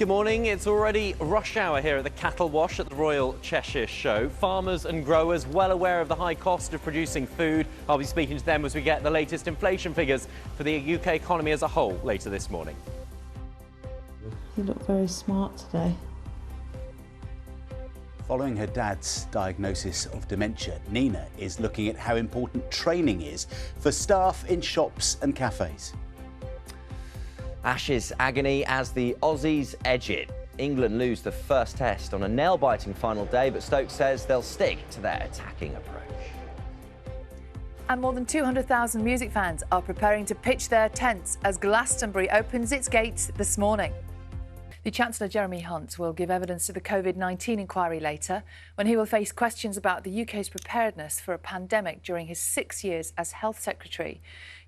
Good morning. It's already rush hour here at the Cattle Wash at the Royal Cheshire Show. Farmers and growers well aware of the high cost of producing food. I'll be speaking to them as we get the latest inflation figures for the UK economy as a whole later this morning. You look very smart today. Following her dad's diagnosis of dementia, Nina is looking at how important training is for staff in shops and cafes. Ashes agony as the Aussies edge it. England lose the first test on a nail-biting final day, but Stokes says they'll stick to their attacking approach. And more than 200,000 music fans are preparing to pitch their tents as Glastonbury opens its gates this morning. The Chancellor Jeremy Hunt will give evidence to the COVID-19 inquiry later, when he will face questions about the UK's preparedness for a pandemic during his 6 years as Health Secretary.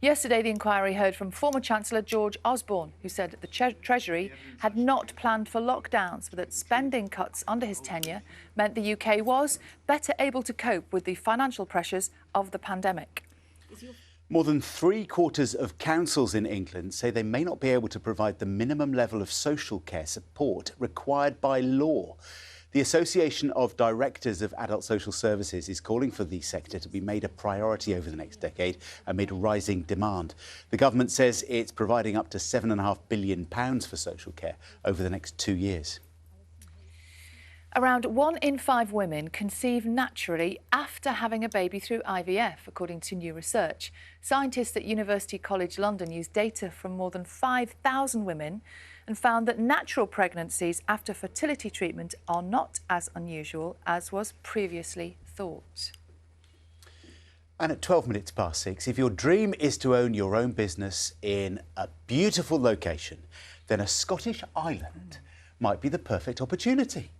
Yesterday, the inquiry heard from former Chancellor George Osborne, who said that the Treasury had not planned for lockdowns, but that spending cuts under his tenure meant the UK was better able to cope with the financial pressures of the pandemic. More than 3/4 of councils in England say they may not be able to provide the minimum level of social care support required by law. The Association of Directors of Adult Social Services is calling for the sector to be made a priority over the next decade amid rising demand. The government says it's providing up to £7.5 billion for social care over the next 2 years. Around 1 in 5 women conceive naturally after having a baby through IVF, according to new research. Scientists at University College London used data from more than 5,000 women and found that natural pregnancies after fertility treatment are not as unusual as was previously thought. And at 12 minutes past 6, if your dream is to own your own business in a beautiful location, then a Scottish island might be the perfect opportunity.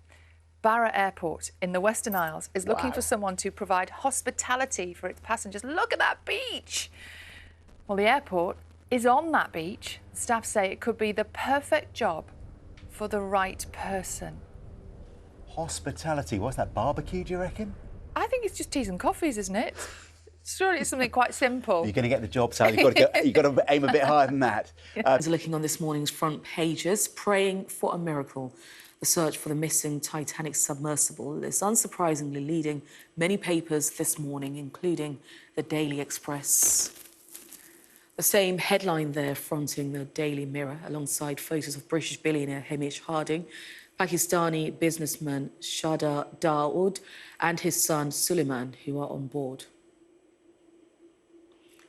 Barra Airport in the Western Isles is looking for someone to provide hospitality for its passengers. Look at that beach! Well, the airport is on that beach. Staff say it could be the perfect job for the right person. Hospitality, what's that, barbecue, do you reckon? I think it's just teas and coffees, isn't it? Surely it's something quite simple. You're going to get the job, Sally. You've got to aim a bit higher than that. Looking on this morning's front pages, praying for a miracle. The search for the missing Titanic submersible is unsurprisingly leading many papers this morning, including the Daily Express. The same headline there fronting the Daily Mirror, alongside photos of British billionaire Hamish Harding, Pakistani businessman Shahda Dawood and his son Suleiman, who are on board.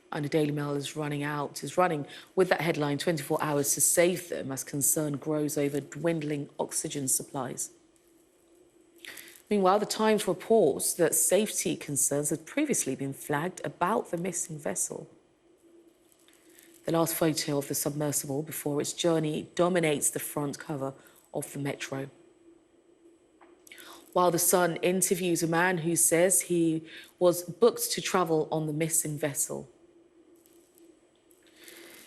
And the Daily Mail is running with that headline 24 hours to save them as concern grows over dwindling oxygen supplies. Meanwhile, the Times reports that safety concerns had previously been flagged about the missing vessel. The last photo of the submersible before its journey dominates the front cover of the Metro. While The Sun interviews a man who says he was booked to travel on the missing vessel.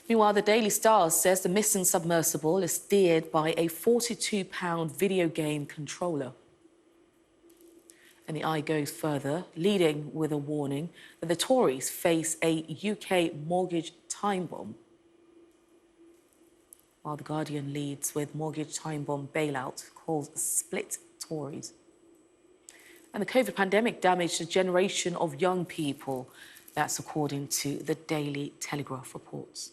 Meanwhile, the Daily Star says the missing submersible is steered by a £42 video game controller. And the Eye goes further, leading with a warning that the Tories face a UK mortgage time bomb. While the Guardian leads with mortgage time bomb bailout calls split Tories. And the COVID pandemic damaged a generation of young people. That's according to the Daily Telegraph reports.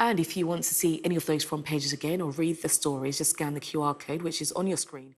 And if you want to see any of those front pages again or read the stories, just scan the QR code, which is on your screen.